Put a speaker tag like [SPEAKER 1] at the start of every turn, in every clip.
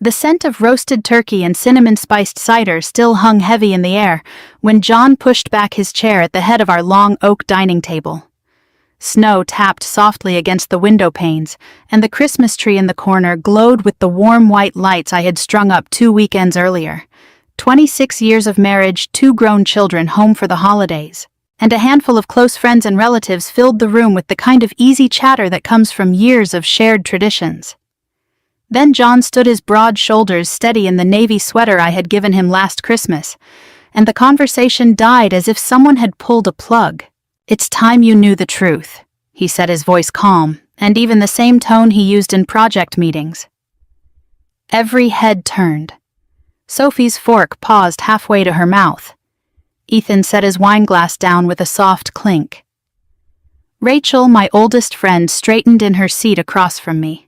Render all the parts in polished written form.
[SPEAKER 1] The scent of roasted turkey and cinnamon-spiced cider still hung heavy in the air when John pushed back his chair at the head of our long oak dining table. Snow tapped softly against the window panes, and the Christmas tree in the corner glowed with the warm white lights I had strung up 2 weekends earlier. 26 years of marriage, 2 grown children home for the holidays, and a handful of close friends and relatives filled the room with the kind of easy chatter that comes from years of shared traditions. Then John stood his broad shoulders steady in the navy sweater I had given him last Christmas, and the conversation died as if someone had pulled a plug. "It's time you knew the truth," he said, his voice calm, and even the same tone he used in project meetings. Every head turned. Sophie's fork paused halfway to her mouth. Ethan set his wineglass down with a soft clink. Rachel, my oldest friend, straightened in her seat across from me.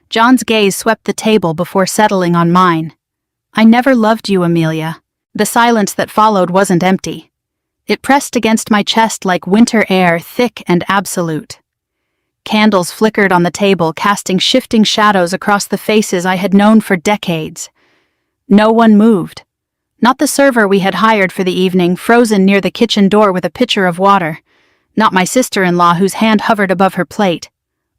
[SPEAKER 1] John's gaze swept the table before settling on mine. "I never loved you, Amelia." The silence that followed wasn't empty. It pressed against my chest like winter air, thick and absolute. Candles flickered on the table, casting shifting shadows across the faces I had known for decades. No one moved. Not the server we had hired for the evening, frozen near the kitchen door with a pitcher of water. Not my sister-in-law, whose hand hovered above her plate.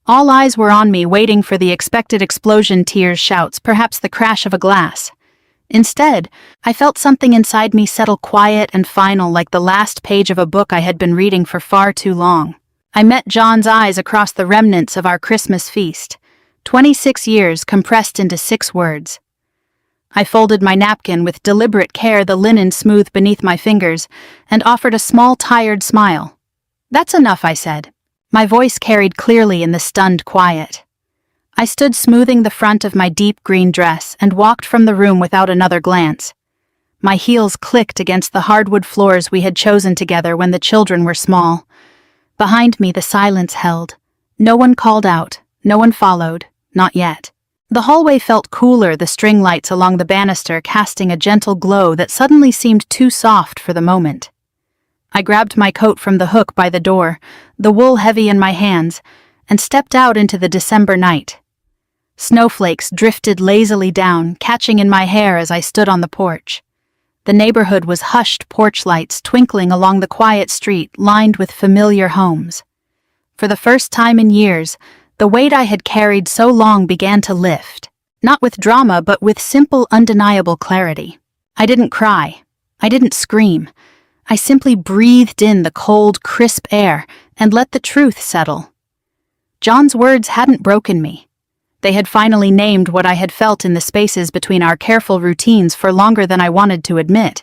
[SPEAKER 1] All eyes were on me, waiting for the expected explosion, tears, shouts, perhaps the crash of a glass. Instead, I felt something inside me settle quiet and final, like the last page of a book I had been reading for far too long. I met John's eyes across the remnants of our Christmas feast. 26 years compressed into 6 words. I folded my napkin with deliberate care, the linen smooth beneath my fingers, and offered a small, tired smile. "That's enough," I said. My voice carried clearly in the stunned quiet. I stood smoothing the front of my deep green dress and walked from the room without another glance. My heels clicked against the hardwood floors we had chosen together when the children were small. Behind me the silence held. No one called out, no one followed, not yet. The hallway felt cooler, the string lights along the banister casting a gentle glow that suddenly seemed too soft for the moment. I grabbed my coat from the hook by the door, the wool heavy in my hands, and stepped out into the December night. Snowflakes drifted lazily down, catching in my hair as I stood on the porch. The neighborhood was hushed, porch lights twinkling along the quiet street lined with familiar homes. For the first time in years, the weight I had carried so long began to lift, not with drama but with simple, undeniable clarity. I didn't cry. I didn't scream. I simply breathed in the cold, crisp air and let the truth settle. John's words hadn't broken me. They had finally named what I had felt in the spaces between our careful routines for longer than I wanted to admit.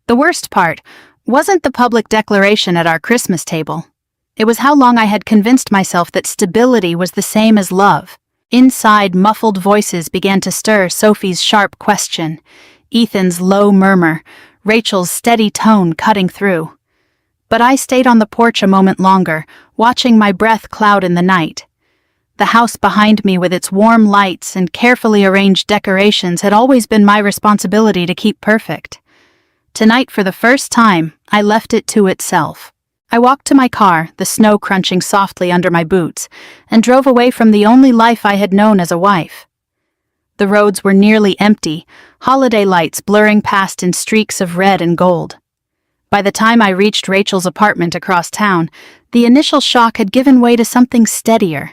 [SPEAKER 1] The worst part wasn't the public declaration at our Christmas table. It was how long I had convinced myself that stability was the same as love. Inside, muffled voices began to stir, Sophie's sharp question, Ethan's low murmur, Rachel's steady tone cutting through. But I stayed on the porch a moment longer, watching my breath cloud in the night. The house behind me with its warm lights and carefully arranged decorations had always been my responsibility to keep perfect. Tonight, for the first time, I left it to itself. I walked to my car, the snow crunching softly under my boots, and drove away from the only life I had known as a wife. The roads were nearly empty, holiday lights blurring past in streaks of red and gold. By the time I reached Rachel's apartment across town, the initial shock had given way to something steadier.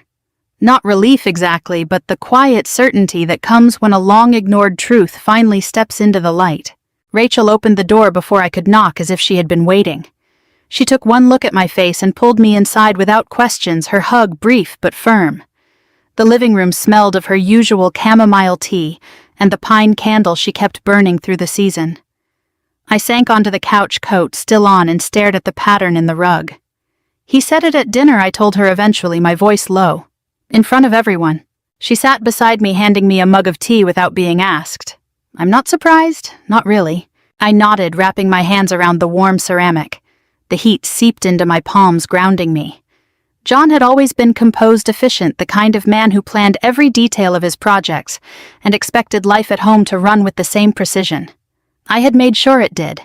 [SPEAKER 1] Not relief exactly, but the quiet certainty that comes when a long-ignored truth finally steps into the light. Rachel opened the door before I could knock, as if she had been waiting. She took one look at my face and pulled me inside without questions, her hug brief but firm. The living room smelled of her usual chamomile tea and the pine candle she kept burning through the season. I sank onto the couch, coat still on, and stared at the pattern in the rug. "He said it at dinner," I told her eventually, my voice low. "In front of everyone." She sat beside me, handing me a mug of tea without being asked. "I'm not surprised, not really." I nodded, wrapping my hands around the warm ceramic. The heat seeped into my palms, grounding me. John had always been composed, efficient, the kind of man who planned every detail of his projects and expected life at home to run with the same precision. I had made sure it did.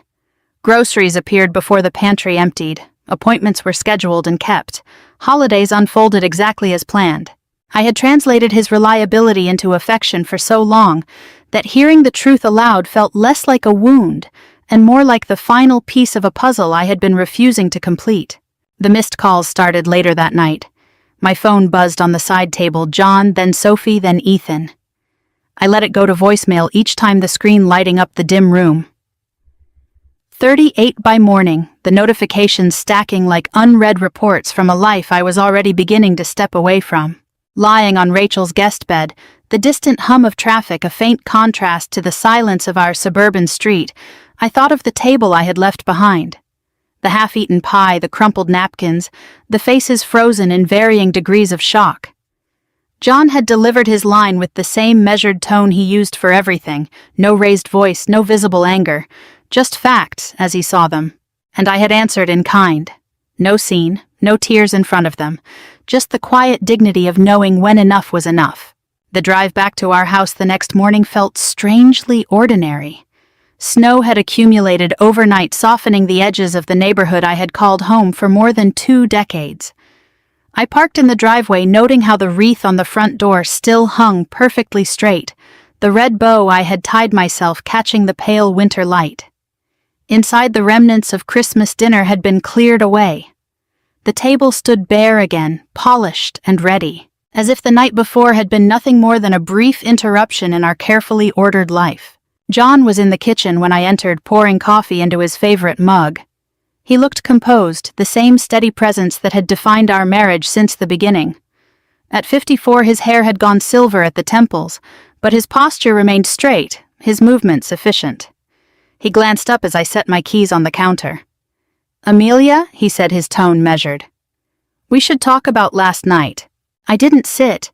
[SPEAKER 1] Groceries appeared before the pantry emptied. Appointments were scheduled and kept. Holidays unfolded exactly as planned. I had translated his reliability into affection for so long that hearing the truth aloud felt less like a wound and more like the final piece of a puzzle I had been refusing to complete. The missed calls started later that night. My phone buzzed on the side table, John, then Sophie, then Ethan. I let it go to voicemail each time the screen lighting up the dim room. 38 by morning, the notifications stacking like unread reports from a life I was already beginning to step away from. Lying on Rachel's guest bed, the distant hum of traffic a faint contrast to the silence of our suburban street, I thought of the table I had left behind. The half-eaten pie, the crumpled napkins, the faces frozen in varying degrees of shock. John had delivered his line with the same measured tone he used for everything, no raised voice, no visible anger, just facts as he saw them. And I had answered in kind. No scene, no tears in front of them, just the quiet dignity of knowing when enough was enough. The drive back to our house the next morning felt strangely ordinary. Snow had accumulated overnight, softening the edges of the neighborhood I had called home for more than 2 decades. I parked in the driveway, noting how the wreath on the front door still hung perfectly straight, the red bow I had tied myself catching the pale winter light. Inside, the remnants of Christmas dinner had been cleared away. The table stood bare again, polished and ready, as if the night before had been nothing more than a brief interruption in our carefully ordered life. John was in the kitchen when I entered, pouring coffee into his favorite mug. He looked composed, the same steady presence that had defined our marriage since the beginning. At 54, his hair had gone silver at the temples, but his posture remained straight, his movements efficient. He glanced up as I set my keys on the counter. "Amelia," he said, his tone measured. "We should talk about last night." I didn't sit.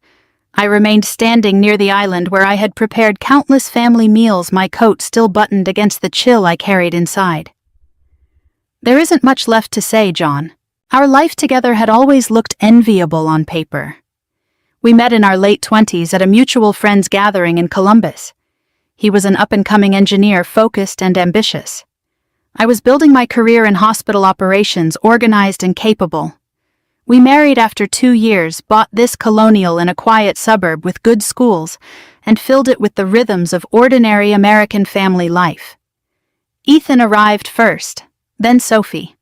[SPEAKER 1] I remained standing near the island where I had prepared countless family meals, my coat still buttoned against the chill I carried inside. "There isn't much left to say, John. Our life together had always looked enviable on paper. We met in our late 20s at a mutual friend's gathering in Columbus. He was an up-and-coming engineer, focused and ambitious. I was building my career in hospital operations, organized and capable. We married after 2 years, bought this colonial in a quiet suburb with good schools, and filled it with the rhythms of ordinary American family life. Ethan arrived first, then Sophie.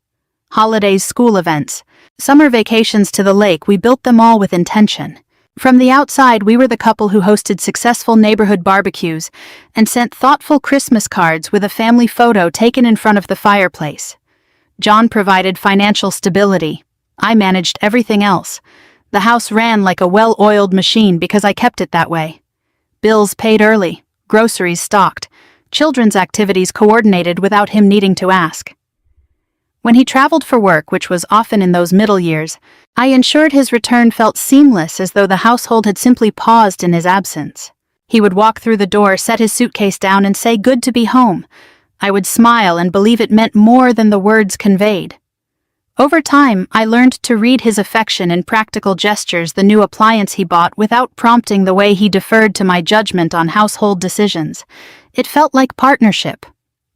[SPEAKER 1] Holidays, school events, summer vacations to the lake, we built them all with intention. From the outside, we were the couple who hosted successful neighborhood barbecues and sent thoughtful Christmas cards with a family photo taken in front of the fireplace. John provided financial stability. I managed everything else. The house ran like a well-oiled machine because I kept it that way. Bills paid early, groceries stocked, children's activities coordinated without him needing to ask. When he traveled for work, which was often in those middle years, I ensured his return felt seamless, as though the household had simply paused in his absence. He would walk through the door, set his suitcase down, and say, "Good to be home." I would smile and believe it meant more than the words conveyed. Over time, I learned to read his affection in practical gestures, the new appliance he bought, without prompting the way he deferred to my judgment on household decisions. It felt like partnership,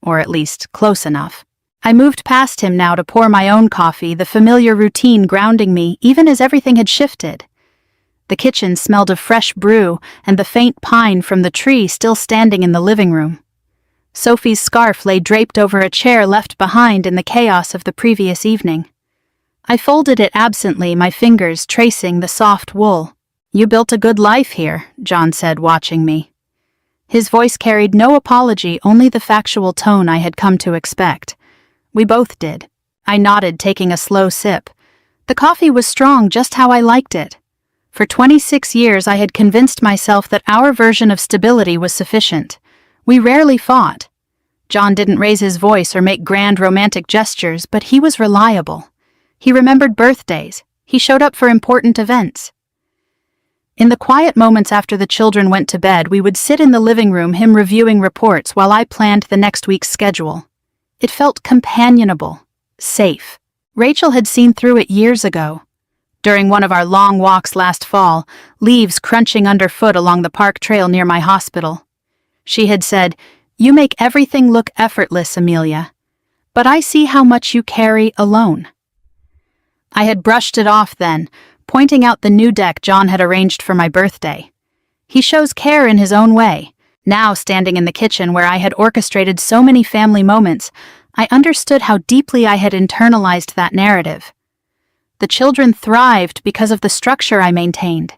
[SPEAKER 1] or at least close enough. I moved past him now to pour my own coffee, the familiar routine grounding me, even as everything had shifted. The kitchen smelled of fresh brew and the faint pine from the tree still standing in the living room. Sophie's scarf lay draped over a chair left behind in the chaos of the previous evening. I folded it absently, my fingers tracing the soft wool. "You built a good life here," John said, watching me. His voice carried no apology, only the factual tone I had come to expect. We both did. I nodded, taking a slow sip. The coffee was strong, just how I liked it. For 26 years I had convinced myself that our version of stability was sufficient. We rarely fought. John didn't raise his voice or make grand romantic gestures, but he was reliable. He remembered birthdays. He showed up for important events. In the quiet moments after the children went to bed, we would sit in the living room, him reviewing reports while I planned the next week's schedule. It felt companionable, safe. Rachel had seen through it years ago. During one of our long walks last fall, leaves crunching underfoot along the park trail near my hospital, she had said, "You make everything look effortless, Amelia. But I see how much you carry alone." I had brushed it off then, pointing out the new deck John had arranged for my birthday. He shows care in his own way. Now, standing in the kitchen where I had orchestrated so many family moments, I understood how deeply I had internalized that narrative. The children thrived because of the structure I maintained.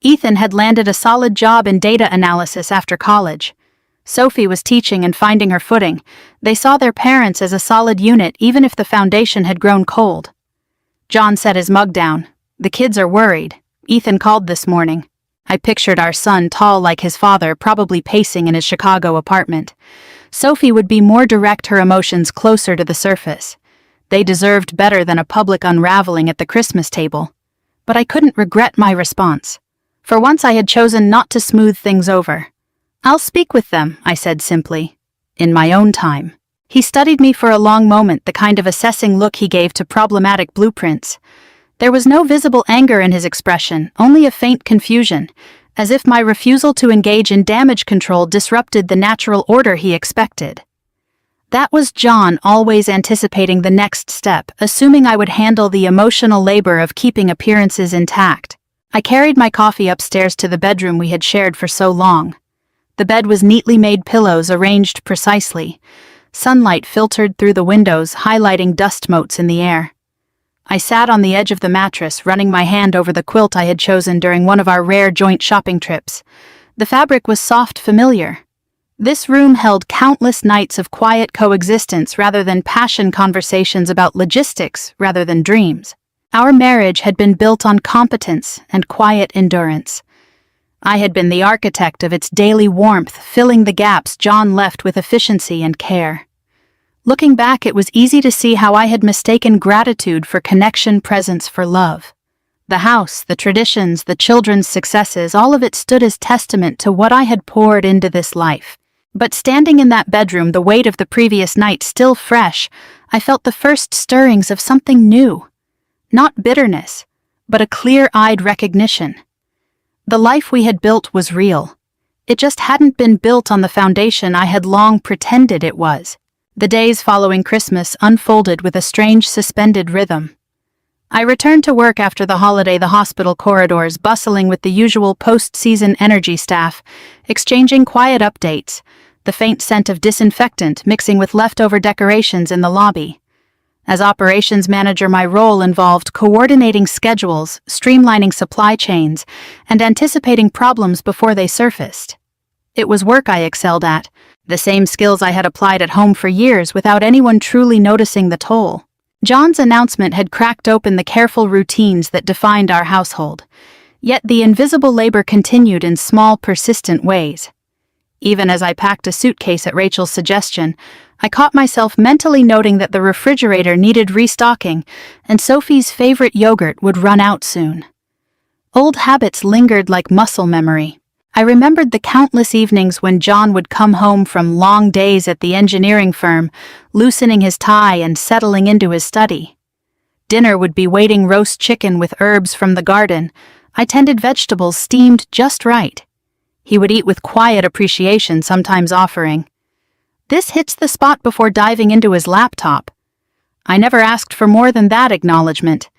[SPEAKER 1] Ethan had landed a solid job in data analysis after college. Sophie was teaching and finding her footing. They saw their parents as a solid unit even if the foundation had grown cold. John set his mug down. The kids are worried. Ethan called this morning. I pictured our son tall like his father, probably pacing in his Chicago apartment. Sophie would be more direct, her emotions closer to the surface. They deserved better than a public unraveling at the Christmas table. But I couldn't regret my response. For once I had chosen not to smooth things over. "I'll speak with them," I said simply. "In my own time." He studied me for a long moment, the kind of assessing look he gave to problematic blueprints. There was no visible anger in his expression, only a faint confusion, as if my refusal to engage in damage control disrupted the natural order he expected. That was John always anticipating the next step, assuming I would handle the emotional labor of keeping appearances intact. I carried my coffee upstairs to the bedroom we had shared for so long. The bed was neatly made pillows arranged precisely. Sunlight filtered through the windows, highlighting dust motes in the air. I sat on the edge of the mattress, running my hand over the quilt I had chosen during one of our rare joint shopping trips. The fabric was soft, familiar. This room held countless nights of quiet coexistence rather than passion conversations about logistics rather than dreams. Our marriage had been built on competence and quiet endurance. I had been the architect of its daily warmth, filling the gaps John left with efficiency and care. Looking back, it was easy to see how I had mistaken gratitude for connection, presence for love. The house, the traditions, the children's successes, all of it stood as testament to what I had poured into this life. But standing in that bedroom, the weight of the previous night still fresh, I felt the first stirrings of something new. Not bitterness, but a clear-eyed recognition. The life we had built was real. It just hadn't been built on the foundation I had long pretended it was. The days following Christmas unfolded with a strange suspended rhythm. I returned to work after the holiday, the hospital corridors bustling with the usual post-season energy staff, exchanging quiet updates, the faint scent of disinfectant mixing with leftover decorations in the lobby. As operations manager, my role involved coordinating schedules, streamlining supply chains, and anticipating problems before they surfaced. It was work I excelled at, the same skills I had applied at home for years without anyone truly noticing the toll. John's announcement had cracked open the careful routines that defined our household, yet the invisible labor continued in small, persistent ways. Even as I packed a suitcase at Rachel's suggestion, I caught myself mentally noting that the refrigerator needed restocking and Sophie's favorite yogurt would run out soon. Old habits lingered like muscle memory. I remembered the countless evenings when John would come home from long days at the engineering firm, loosening his tie and settling into his study. Dinner would be waiting: roast chicken with herbs from the garden. I tended vegetables steamed just right. He would eat with quiet appreciation, sometimes offering, "This hits the spot," before diving into his laptop. I never asked for more than that acknowledgement.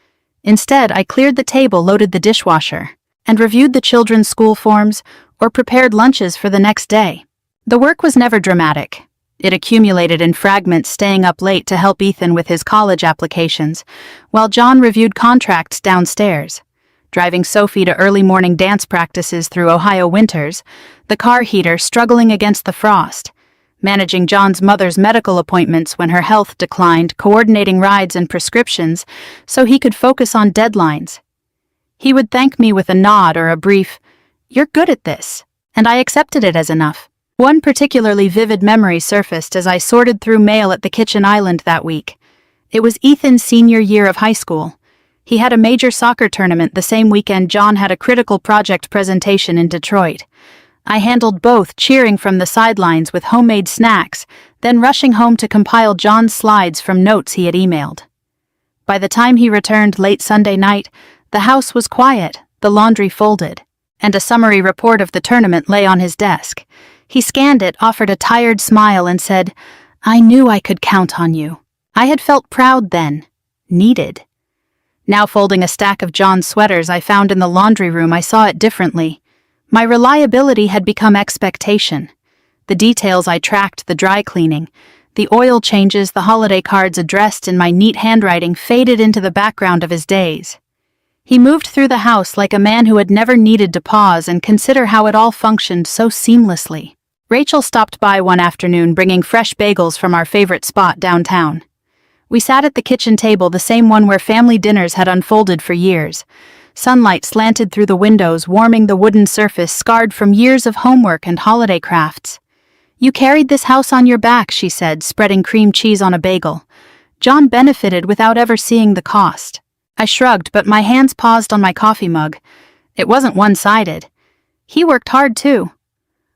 [SPEAKER 1] Instead, I cleared the table, loaded the dishwasher, and reviewed the children's school forms or prepared lunches for the next day. The work was never dramatic. It accumulated in fragments, staying up late to help Ethan with his college applications, while John reviewed contracts downstairs, driving Sophie to early morning dance practices through Ohio winters, the car heater struggling against the frost, managing John's mother's medical appointments when her health declined, coordinating rides and prescriptions so he could focus on deadlines. He would thank me with a nod or a brief, "You're good at this," and I accepted it as enough. One particularly vivid memory surfaced as I sorted through mail at the kitchen island that week. It was Ethan's senior year of high school. He had a major soccer tournament the same weekend John had a critical project presentation in Detroit. I handled both, cheering from the sidelines with homemade snacks, then rushing home to compile John's slides from notes he had emailed. By the time he returned late Sunday night, the house was quiet, the laundry folded, and a summary report of the tournament lay on his desk. He scanned it, offered a tired smile, and said, "I knew I could count on you." I had felt proud then, needed. Now folding a stack of John's sweaters I found in the laundry room, I saw it differently. My reliability had become expectation. The details I tracked, the dry cleaning, the oil changes, the holiday cards addressed in my neat handwriting faded into the background of his days. He moved through the house like a man who had never needed to pause and consider how it all functioned so seamlessly. Rachel stopped by one afternoon bringing fresh bagels from our favorite spot downtown. We sat at the kitchen table, the same one where family dinners had unfolded for years. Sunlight slanted through the windows, warming the wooden surface scarred from years of homework and holiday crafts. "You carried this house on your back," she said, spreading cream cheese on a bagel. "John benefited without ever seeing the cost." I shrugged, but my hands paused on my coffee mug. It wasn't one-sided. He worked hard, too.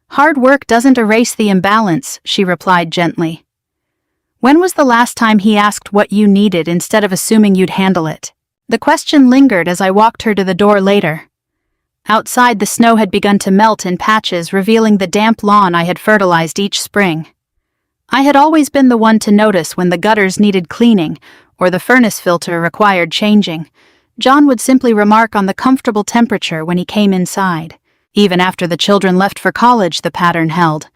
[SPEAKER 1] "Hard work doesn't erase the imbalance," she replied gently. When was the last time he asked what you needed instead of assuming you'd handle it? The question lingered as I walked her to the door later. Outside, the snow had begun to melt in patches, revealing the damp lawn I had fertilized each spring. I had always been the one to notice when the gutters needed cleaning or the furnace filter required changing. John would simply remark on the comfortable temperature when he came inside. Even after the children left for college, the pattern held.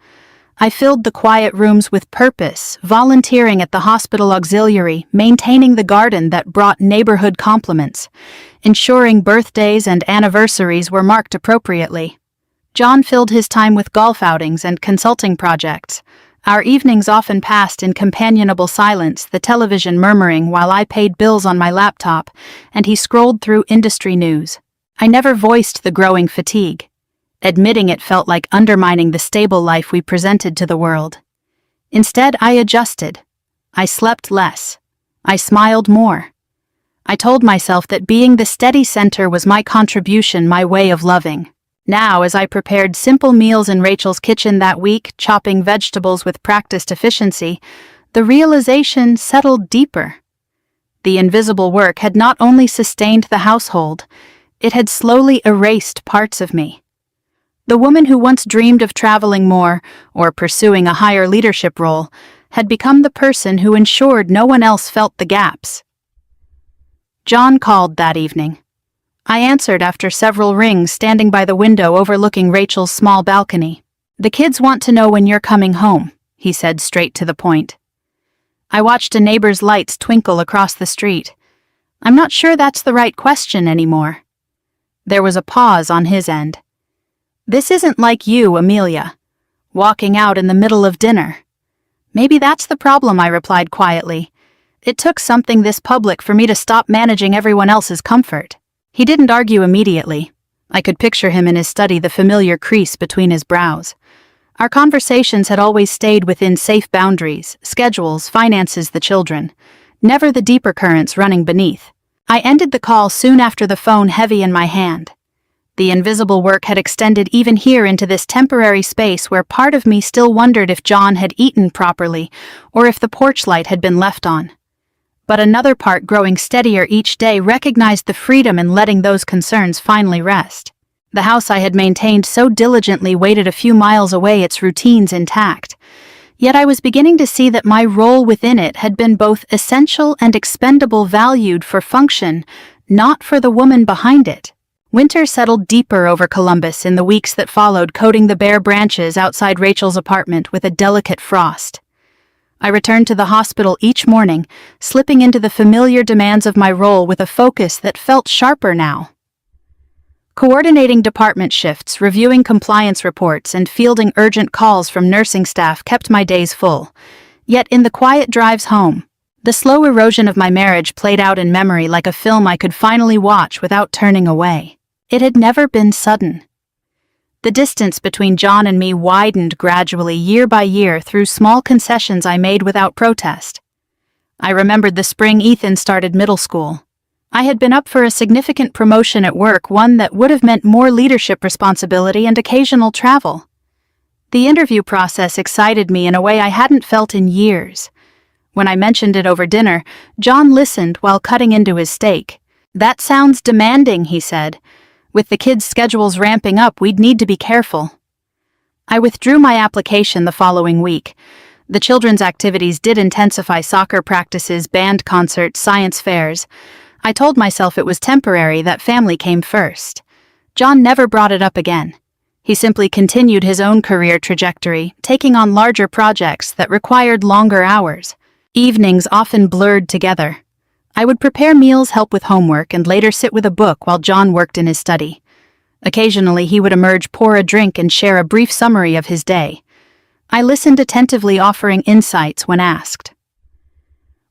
[SPEAKER 1] I filled the quiet rooms with purpose, volunteering at the hospital auxiliary, maintaining the garden that brought neighborhood compliments, ensuring birthdays and anniversaries were marked appropriately. John filled his time with golf outings and consulting projects. Our evenings often passed in companionable silence, the television murmuring while I paid bills on my laptop, and he scrolled through industry news. I never voiced the growing fatigue. Admitting it felt like undermining the stable life we presented to the world. Instead, I adjusted. I slept less. I smiled more. I told myself that being the steady center was my contribution, my way of loving. Now, as I prepared simple meals in Rachel's kitchen that week, chopping vegetables with practiced efficiency, the realization settled deeper. The invisible work had not only sustained the household, it had slowly erased parts of me. The woman who once dreamed of traveling more or pursuing a higher leadership role had become the person who ensured no one else felt the gaps. John called that evening. I answered after several rings, standing by the window overlooking Rachel's small balcony. "The kids want to know when you're coming home," he said, straight to the point. I watched a neighbor's lights twinkle across the street. "I'm not sure that's the right question anymore." There was a pause on his end. "This isn't like you, Amelia. Walking out in the middle of dinner." "Maybe that's the problem," I replied quietly. "It took something this public for me to stop managing everyone else's comfort." He didn't argue immediately. I could picture him in his study, the familiar crease between his brows. Our conversations had always stayed within safe boundaries: schedules, finances, the children. Never the deeper currents running beneath. I ended the call soon after, the phone heavy in my hand. The invisible work had extended even here into this temporary space where part of me still wondered if John had eaten properly or if the porch light had been left on. But another part, growing steadier each day, recognized the freedom in letting those concerns finally rest. The house I had maintained so diligently waited a few miles away, its routines intact. Yet I was beginning to see that my role within it had been both essential and expendable, valued for function, not for the woman behind it. Winter settled deeper over Columbus in the weeks that followed, coating the bare branches outside Rachel's apartment with a delicate frost. I returned to the hospital each morning, slipping into the familiar demands of my role with a focus that felt sharper now. Coordinating department shifts, reviewing compliance reports, and fielding urgent calls from nursing staff kept my days full. Yet in the quiet drives home, the slow erosion of my marriage played out in memory like a film I could finally watch without turning away. It had never been sudden. The distance between John and me widened gradually, year by year, through small concessions I made without protest. I remembered the spring Ethan started middle school. I had been up for a significant promotion at work, one that would have meant more leadership responsibility and occasional travel. The interview process excited me in a way I hadn't felt in years. When I mentioned it over dinner, John listened while cutting into his steak. "That sounds demanding," he said. "With the kids' schedules ramping up, we'd need to be careful." I withdrew my application the following week. The children's activities did intensify: soccer practices, band concerts, science fairs. I told myself it was temporary, that family came first. John never brought it up again. He simply continued his own career trajectory, taking on larger projects that required longer hours. Evenings often blurred together. I would prepare meals, help with homework, and later sit with a book while John worked in his study. Occasionally, he would emerge, pour a drink, and share a brief summary of his day. I listened attentively, offering insights when asked.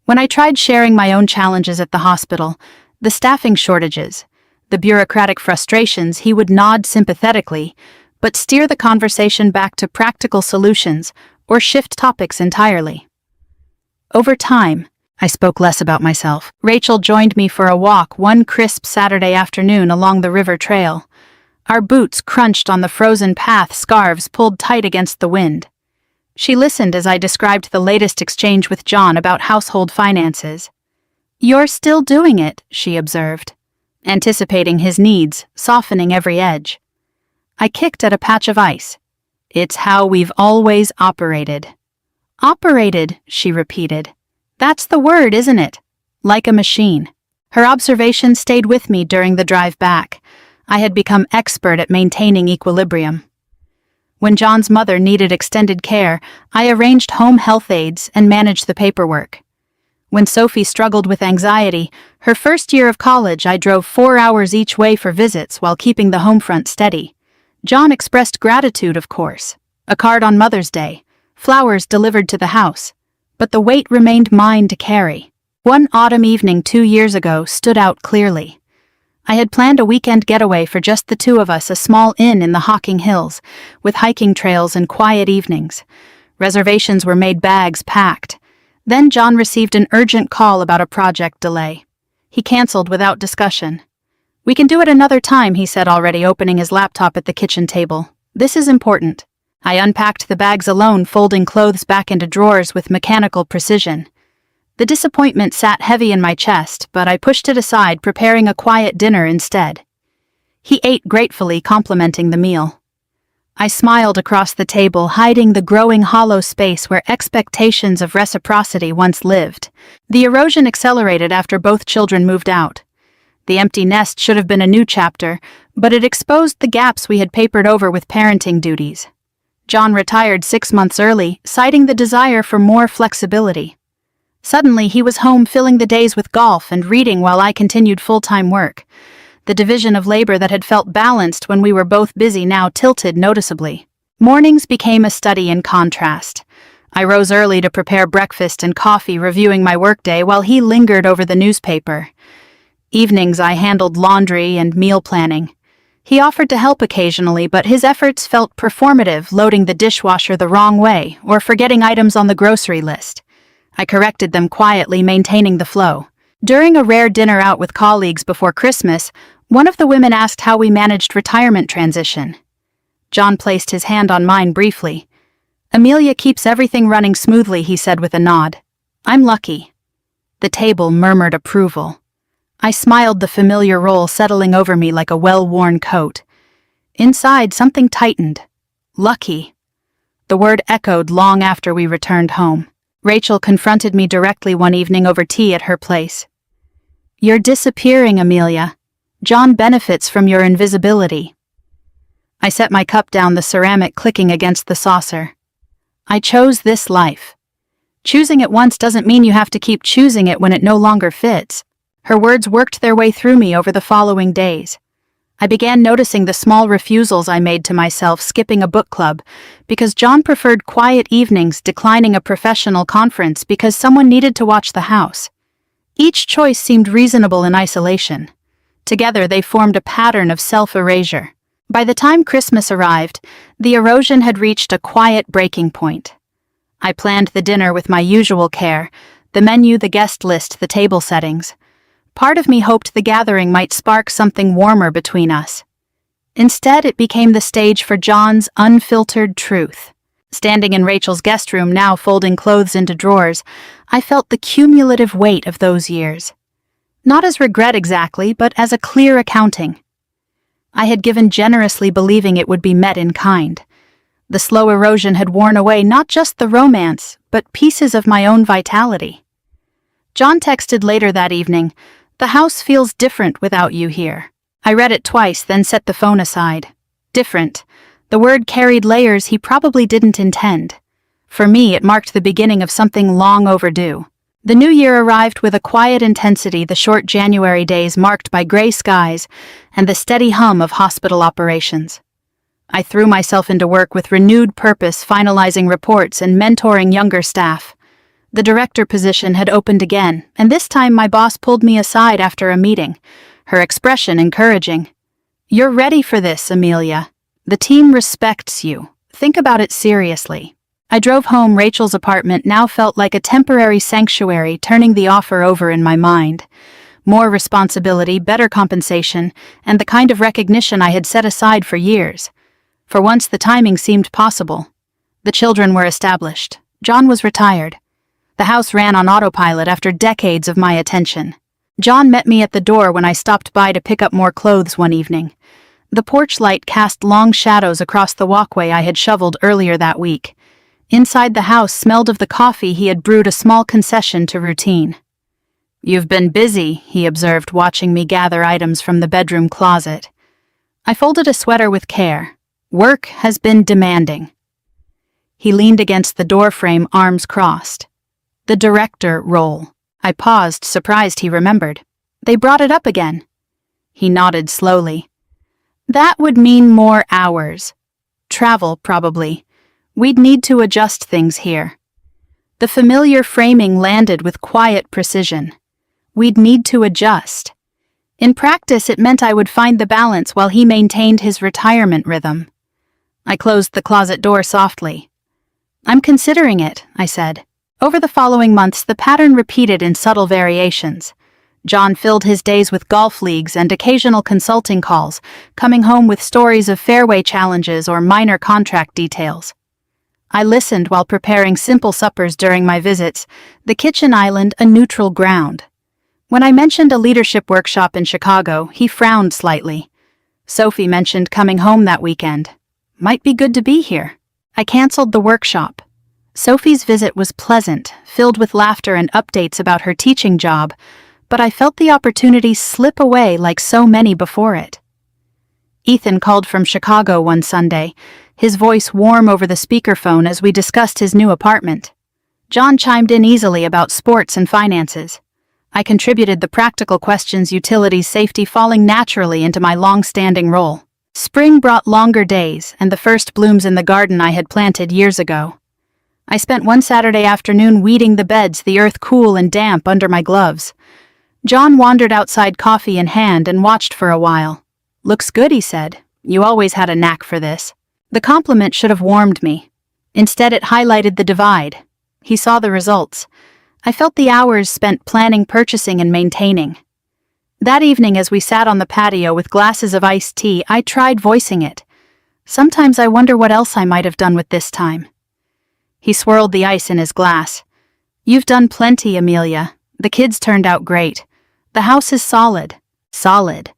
[SPEAKER 1] When I tried sharing my own challenges at the hospital, the staffing shortages, the bureaucratic frustrations, he would nod sympathetically, but steer the conversation back to practical solutions or shift topics entirely. Over time, I spoke less about myself. Rachel joined me for a walk one crisp Saturday afternoon along the river trail. Our boots crunched on the frozen path, scarves pulled tight against the wind. She listened as I described the latest exchange with John about household finances. "You're still doing it," she observed, anticipating his needs, softening every edge. I kicked at a patch of ice. "It's how we've always operated." "Operated," she repeated. "That's the word, isn't it? Like a machine." Her observation stayed with me during the drive back. I had become expert at maintaining equilibrium. When John's mother needed extended care, I arranged home health aides and managed the paperwork. When Sophie struggled with anxiety, her first year of college, I drove 4 hours each way for visits while keeping the home front steady. John expressed gratitude, of course. A card on Mother's Day, flowers delivered to the house. But the weight remained mine to carry. One autumn evening 2 years ago stood out clearly. I had planned a weekend getaway for just the two of us, a small inn in the Hocking Hills, with hiking trails and quiet evenings. Reservations were made, bags packed. Then John received an urgent call about a project delay. He canceled without discussion. "We can do it another time," he said, already opening his laptop at the kitchen table. "This is important." I unpacked the bags alone, folding clothes back into drawers with mechanical precision. The disappointment sat heavy in my chest, but I pushed it aside, preparing a quiet dinner instead. He ate gratefully, complimenting the meal. I smiled across the table, hiding the growing hollow space where expectations of reciprocity once lived. The erosion accelerated after both children moved out. The empty nest should have been a new chapter, but it exposed the gaps we had papered over with parenting duties. John retired 6 months early, citing the desire for more flexibility. Suddenly, he was home, filling the days with golf and reading while I continued full-time work. The division of labor that had felt balanced when we were both busy now tilted noticeably. Mornings became a study in contrast. I rose early to prepare breakfast and coffee, reviewing my workday while he lingered over the newspaper. Evenings, I handled laundry and meal planning. He offered to help occasionally, but his efforts felt performative, loading the dishwasher the wrong way or forgetting items on the grocery list. I corrected them quietly, maintaining the flow. During a rare dinner out with colleagues before Christmas, one of the women asked how we managed retirement transition. John placed his hand on mine briefly. "Amelia keeps everything running smoothly," he said with a nod. "I'm lucky." The table murmured approval. I smiled, the familiar role settling over me like a well-worn coat. Inside, something tightened. Lucky. The word echoed long after we returned home. Rachel confronted me directly one evening over tea at her place. "You're disappearing, Amelia. John benefits from your invisibility." I set my cup down, the ceramic clicking against the saucer. I chose this life. Choosing it once doesn't mean you have to keep choosing it when it no longer fits. Her words worked their way through me over the following days. I began noticing the small refusals I made to myself, skipping a book club because John preferred quiet evenings, declining a professional conference because someone needed to watch the house. Each choice seemed reasonable in isolation. Together, they formed a pattern of self-erasure. By the time Christmas arrived, the erosion had reached a quiet breaking point. I planned the dinner with my usual care, the menu, the guest list, the table settings. Part of me hoped the gathering might spark something warmer between us. Instead, it became the stage for John's unfiltered truth. Standing in Rachel's guest room, now folding clothes into drawers, I felt the cumulative weight of those years. Not as regret exactly, but as a clear accounting. I had given generously, believing it would be met in kind. The slow erosion had worn away not just the romance, but pieces of my own vitality. John texted later that evening, The house feels different without you here. I read it twice, then set the phone aside. Different. The word carried layers he probably didn't intend. For me, it marked the beginning of something long overdue. The new year arrived with a quiet intensity, the short January days marked by gray skies and the steady hum of hospital operations. I threw myself into work with renewed purpose, finalizing reports and mentoring younger staff. The director position had opened again, and this time my boss pulled me aside after a meeting, her expression encouraging. "You're ready for this, Amelia. The team respects you. Think about it seriously." I drove home. Rachel's apartment now felt like a temporary sanctuary, turning the offer over in my mind. More responsibility, better compensation, and the kind of recognition I had set aside for years. For once, the timing seemed possible. The children were established. John was retired. The house ran on autopilot after decades of my attention. John met me at the door when I stopped by to pick up more clothes one evening. The porch light cast long shadows across the walkway I had shoveled earlier that week. Inside the house smelled of the coffee he had brewed, a small concession to routine. "You've been busy," he observed, watching me gather items from the bedroom closet. I folded a sweater with care. "Work has been demanding." He leaned against the doorframe, arms crossed. "The director role." I paused, surprised he remembered. "They brought it up again." He nodded slowly. "That would mean more hours. Travel, probably. We'd need to adjust things here." The familiar framing landed with quiet precision. We'd need to adjust. In practice, it meant I would find the balance while he maintained his retirement rhythm. I closed the closet door softly. "I'm considering it," I said. Over the following months, the pattern repeated in subtle variations. John filled his days with golf leagues and occasional consulting calls, coming home with stories of fairway challenges or minor contract details. I listened while preparing simple suppers during my visits, the kitchen island a neutral ground. When I mentioned a leadership workshop in Chicago, he frowned slightly. Sophie mentioned coming home that weekend. Might be good to be here. I canceled the workshop. Sophie's visit was pleasant, filled with laughter and updates about her teaching job, but I felt the opportunity slip away like so many before it. Ethan called from Chicago one Sunday, his voice warm over the speakerphone as we discussed his new apartment. John chimed in easily about sports and finances. I contributed the practical questions, utilities, safety, falling naturally into my long-standing role. Spring brought longer days and the first blooms in the garden I had planted years ago. I spent one Saturday afternoon weeding the beds, the earth cool and damp under my gloves. John wandered outside, coffee in hand, and watched for a while. "Looks good," he said. "You always had a knack for this." The compliment should have warmed me. Instead, it highlighted the divide. He saw the results. I felt the hours spent planning, purchasing, and maintaining. That evening, as we sat on the patio with glasses of iced tea, I tried voicing it. Sometimes I wonder what else I might have done with this time. He swirled the ice in his glass. "You've done plenty, Amelia. The kids turned out great. The house is solid." Solid.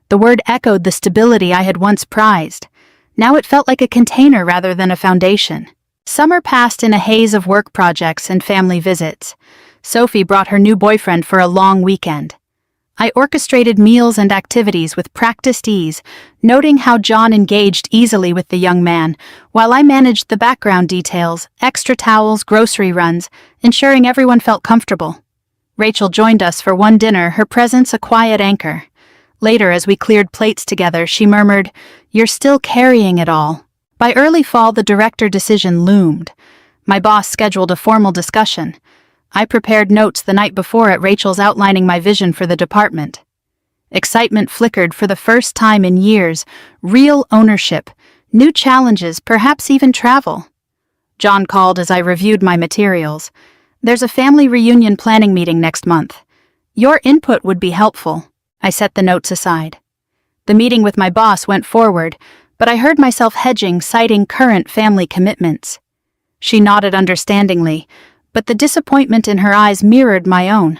[SPEAKER 1] The word echoed the stability I had once prized. Now it felt like a container rather than a foundation. Summer passed in a haze of work projects and family visits. Sophie brought her new boyfriend for a long weekend. I orchestrated meals and activities with practiced ease, noting how John engaged easily with the young man, while I managed the background details, extra towels, grocery runs, ensuring everyone felt comfortable. Rachel joined us for one dinner, her presence a quiet anchor. Later, as we cleared plates together, she murmured, "You're still carrying it all." By early fall, the director decision loomed. My boss scheduled a formal discussion. I prepared notes the night before at Rachel's, outlining my vision for the department. Excitement flickered for the first time in years, real ownership, new challenges, perhaps even travel. John called as I reviewed my materials. "There's a family reunion planning meeting next month. Your input would be helpful." I set the notes aside. The meeting with my boss went forward, but I heard myself hedging, citing current family commitments. She nodded understandingly, but the disappointment in her eyes mirrored my own.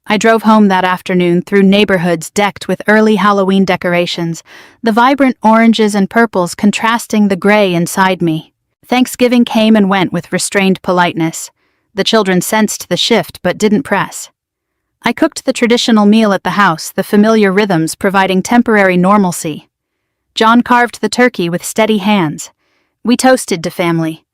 [SPEAKER 1] I drove home that afternoon through neighborhoods decked with early Halloween decorations, the vibrant oranges and purples contrasting the gray inside me. Thanksgiving came and went with restrained politeness. The children sensed the shift but didn't press. I cooked the traditional meal at the house, the familiar rhythms providing temporary normalcy. John carved the turkey with steady hands. We toasted to family.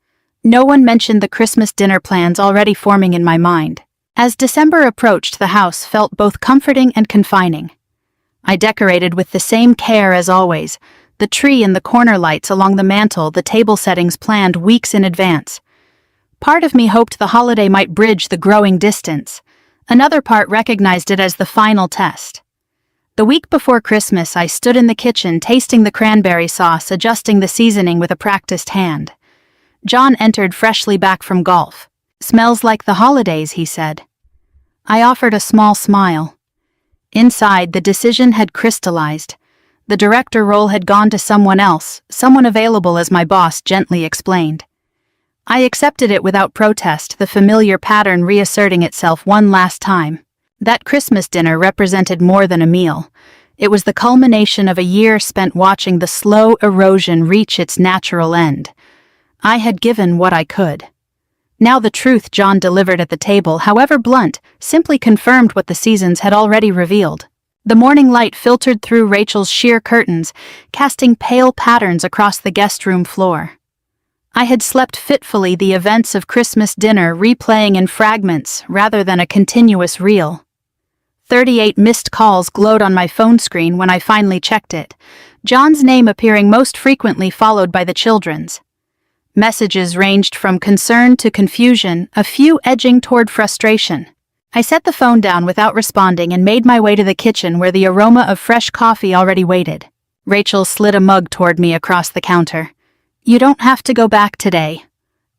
[SPEAKER 1] No one mentioned the Christmas dinner plans already forming in my mind. As December approached, the house felt both comforting and confining. I decorated with the same care as always, the tree and the corner lights along the mantel, the table settings planned weeks in advance. Part of me hoped the holiday might bridge the growing distance. Another part recognized it as the final test. The week before Christmas, I stood in the kitchen tasting the cranberry sauce, adjusting the seasoning with a practiced hand. John entered freshly back from golf. "Smells like the holidays," he said. I offered a small smile. Inside, the decision had crystallized. The director role had gone to someone else, someone available, as my boss gently explained. I accepted it without protest, the familiar pattern reasserting itself one last time. That Christmas dinner represented more than a meal. It was the culmination of a year spent watching the slow erosion reach its natural end. I had given what I could. Now the truth John delivered at the table, however blunt, simply confirmed what the seasons had already revealed. The morning light filtered through Rachel's sheer curtains, casting pale patterns across the guest room floor. I had slept fitfully, the events of Christmas dinner replaying in fragments rather than a continuous reel. 38 missed calls glowed on my phone screen when I finally checked it, John's name appearing most frequently, followed by the children's. Messages ranged from concern to confusion, a few edging toward frustration. I set the phone down without responding and made my way to the kitchen where the aroma of fresh coffee already waited. Rachel slid a mug toward me across the counter. "You don't have to go back today."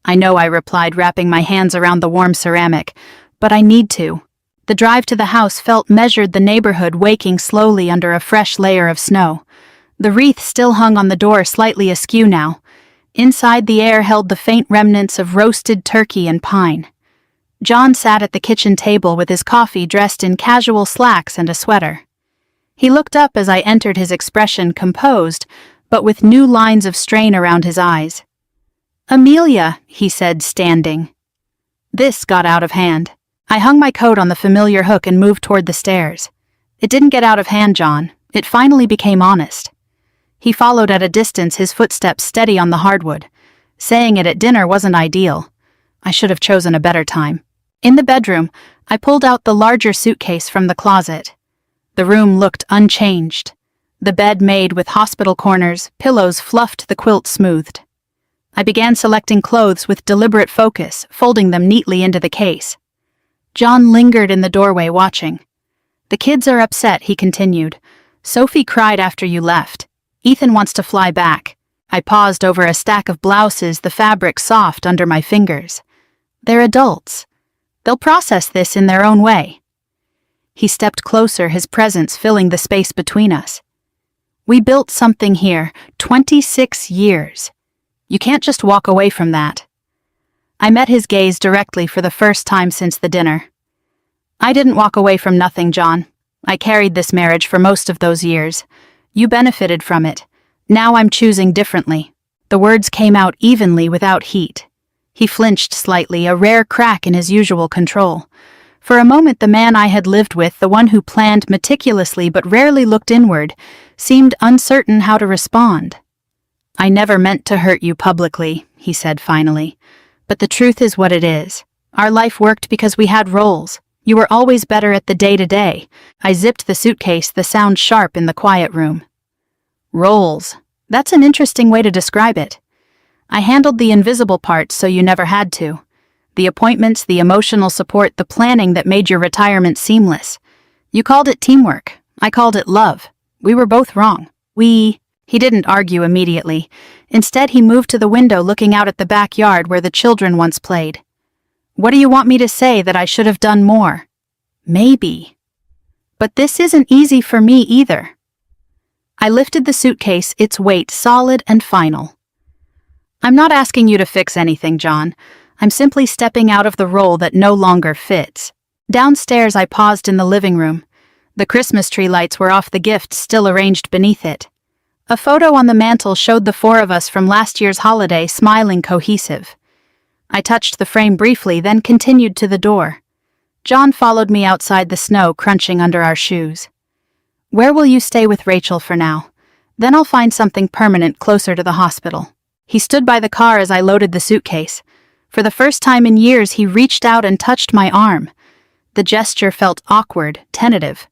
[SPEAKER 1] "I know," I replied, wrapping my hands around the warm ceramic, "but I need to." The drive to the house felt measured, the neighborhood waking slowly under a fresh layer of snow. The wreath still hung on the door, slightly askew now. Inside, the air held the faint remnants of roasted turkey and pine. John sat at the kitchen table with his coffee, dressed in casual slacks and a sweater. He looked up as I entered, his expression composed, but with new lines of strain around his eyes. "Amelia," he said, standing. This got out of hand. I hung my coat on the familiar hook and moved toward the stairs. It didn't get out of hand, John. It finally became honest. He followed at a distance, his footsteps steady on the hardwood. Saying it at dinner wasn't ideal. I should have chosen a better time. In the bedroom, I pulled out the larger suitcase from the closet. The room looked unchanged. The bed made with hospital corners, pillows fluffed, the quilt smoothed. I began selecting clothes with deliberate focus, folding them neatly into the case. John lingered in the doorway, watching. "The kids are upset," he continued. "Sophie cried after you left. Ethan wants to fly back." I paused over a stack of blouses, the fabric soft under my fingers. "They're adults. They'll process this in their own way." He stepped closer, his presence filling the space between us. "We built something here, 26 years. You can't just walk away from that." I met his gaze directly for the first time since the dinner. "I didn't walk away from nothing, John. I carried this marriage for most of those years. You benefited from it. Now I'm choosing differently." The words came out evenly, without heat. He flinched slightly, a rare crack in his usual control. For a moment, the man I had lived with, the one who planned meticulously but rarely looked inward, seemed uncertain how to respond. "I never meant to hurt you publicly," he said finally. "But the truth is what it is. Our life worked because we had roles. You were always better at the day-to-day." I zipped the suitcase, the sound sharp in the quiet room. "Roles. That's an interesting way to describe it. I handled the invisible parts so you never had to. The appointments, the emotional support, the planning that made your retirement seamless. You called it teamwork. I called it love. We were both wrong. He didn't argue immediately. Instead, he moved to the window, looking out at the backyard where the children once played. "What do you want me to say, that I should have done more?" "Maybe. But this isn't easy for me either." I lifted the suitcase, its weight solid and final. "I'm not asking you to fix anything, John. I'm simply stepping out of the role that no longer fits." Downstairs, I paused in the living room. The Christmas tree lights were off, the gifts still arranged beneath it. A photo on the mantel showed the four of us from last year's holiday, smiling, cohesive. I touched the frame briefly, then continued to the door. John followed me outside, the snow crunching under our shoes. "Where will you stay with Rachel for now? Then I'll find something permanent closer to the hospital." He stood by the car as I loaded the suitcase. For the first time in years, he reached out and touched my arm. The gesture felt awkward, tentative.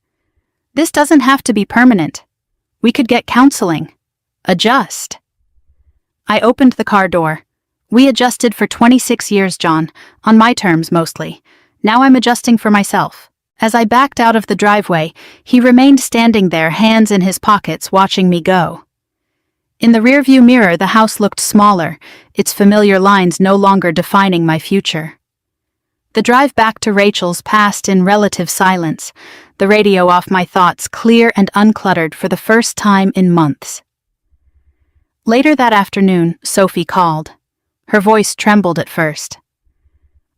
[SPEAKER 1] "This doesn't have to be permanent. We could get counseling. Adjust." I opened the car door. "We adjusted for 26 years, John, on my terms mostly. Now I'm adjusting for myself." As I backed out of the driveway, he remained standing there, hands in his pockets, watching me go. In the rearview mirror, the house looked smaller, its familiar lines no longer defining my future. The drive back to Rachel's passed in relative silence, the radio off, my thoughts clear and uncluttered for the first time in months. Later that afternoon, Sophie called. Her voice trembled at first.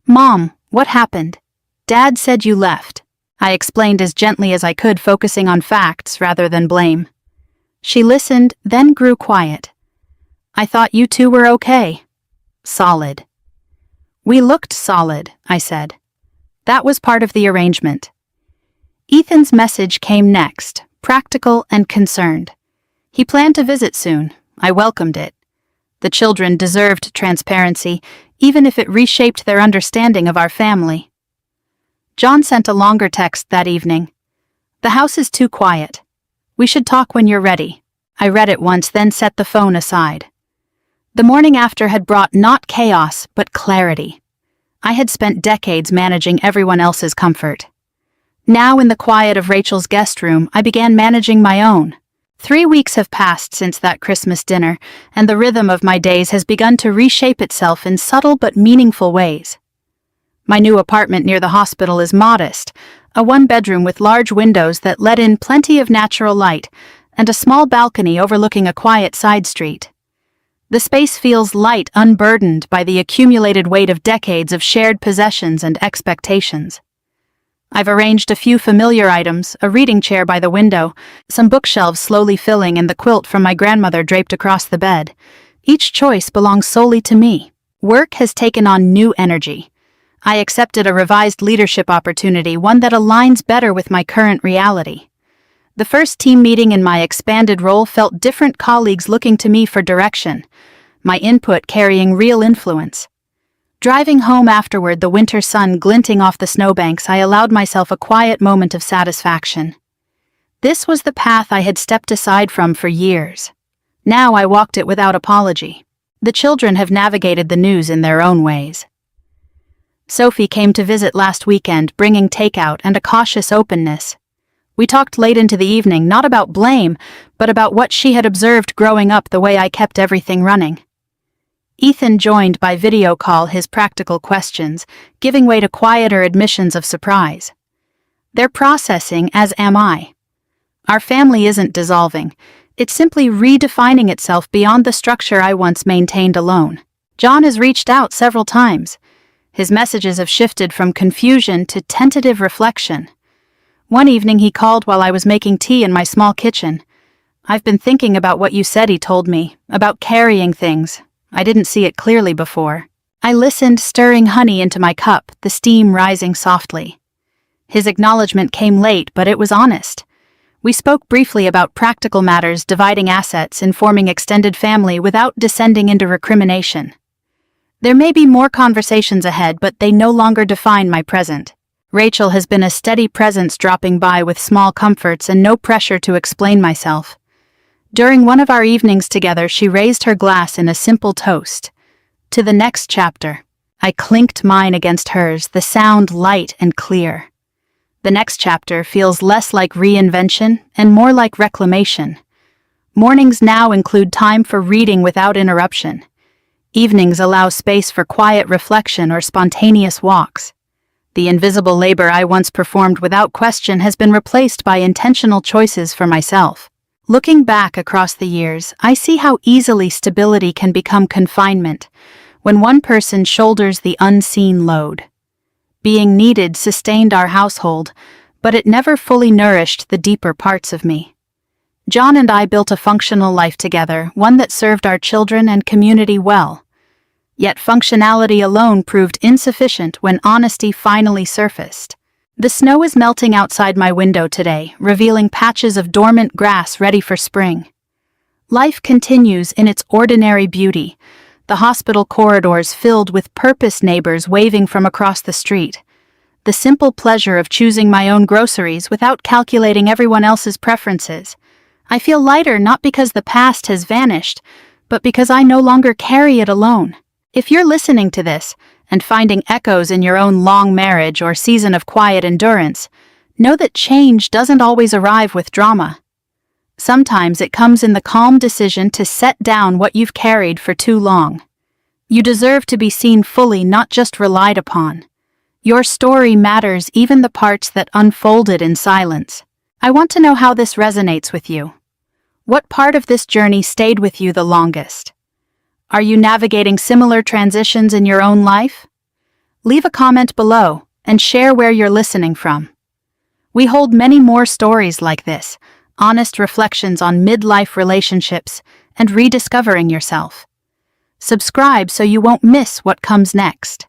[SPEAKER 1] "Mom, what happened? Dad said you left." I explained as gently as I could, focusing on facts rather than blame. She listened, then grew quiet. "I thought you two were okay." "Solid." "We looked solid," I said. "That was part of the arrangement." Ethan's message came next, practical and concerned. He planned to visit soon. I welcomed it. The children deserved transparency, even if it reshaped their understanding of our family. John sent a longer text that evening. "The house is too quiet. We should talk when you're ready." I read it once, then set the phone aside. The morning after had brought not chaos, but clarity. I had spent decades managing everyone else's comfort. Now, in the quiet of Rachel's guest room, I began managing my own. 3 weeks have passed since that Christmas dinner, and the rhythm of my days has begun to reshape itself in subtle but meaningful ways. My new apartment near the hospital is modest, a one-bedroom with large windows that let in plenty of natural light, and a small balcony overlooking a quiet side street. The space feels light, unburdened by the accumulated weight of decades of shared possessions and expectations. I've arranged a few familiar items, a reading chair by the window, some bookshelves slowly filling, and the quilt from my grandmother draped across the bed. Each choice belongs solely to me. Work has taken on new energy. I accepted a revised leadership opportunity, one that aligns better with my current reality. The first team meeting in my expanded role felt different, colleagues looking to me for direction, my input carrying real influence. Driving home afterward, the winter sun glinting off the snowbanks, I allowed myself a quiet moment of satisfaction. This was the path I had stepped aside from for years. Now I walked it without apology. The children have navigated the news in their own ways. Sophie came to visit last weekend, bringing takeout and a cautious openness. We talked late into the evening, not about blame, but about what she had observed growing up, the way I kept everything running. Ethan joined by video call, his practical questions giving way to quieter admissions of surprise. They're processing, as am I. Our family isn't dissolving. It's simply redefining itself beyond the structure I once maintained alone. John has reached out several times. His messages have shifted from confusion to tentative reflection. One evening he called while I was making tea in my small kitchen. "I've been thinking about what you said," he told me, "about carrying things. I didn't see it clearly before." I listened, stirring honey into my cup, the steam rising softly. His acknowledgement came late, but it was honest. We spoke briefly about practical matters, dividing assets, and forming extended family without descending into recrimination. There may be more conversations ahead, but they no longer define my present. Rachel has been a steady presence, dropping by with small comforts and no pressure to explain myself. During one of our evenings together, she raised her glass in a simple toast. "To the next chapter." I clinked mine against hers, the sound light and clear. The next chapter feels less like reinvention and more like reclamation. Mornings now include time for reading without interruption. Evenings allow space for quiet reflection or spontaneous walks. The invisible labor I once performed without question has been replaced by intentional choices for myself. Looking back across the years, I see how easily stability can become confinement when one person shoulders the unseen load. Being needed sustained our household, but it never fully nourished the deeper parts of me. John and I built a functional life together, one that served our children and community well. Yet functionality alone proved insufficient when honesty finally surfaced. The snow is melting outside my window today, revealing patches of dormant grass ready for spring. Life continues in its ordinary beauty, the hospital corridors filled with purpose neighbors waving from across the street. The simple pleasure of choosing my own groceries without calculating everyone else's preferences. I feel lighter not because the past has vanished, but because I no longer carry it alone. If you're listening to this and finding echoes in your own long marriage or season of quiet endurance, know that change doesn't always arrive with drama. Sometimes it comes in the calm decision to set down what you've carried for too long. You deserve to be seen fully, not just relied upon. Your story matters, even the parts that unfolded in silence. I want to know how this resonates with you. What part of this journey stayed with you the longest? Are you navigating similar transitions in your own life? Leave a comment below and share where you're listening from. We hold many more stories like this, honest reflections on midlife relationships and rediscovering yourself. Subscribe so you won't miss what comes next.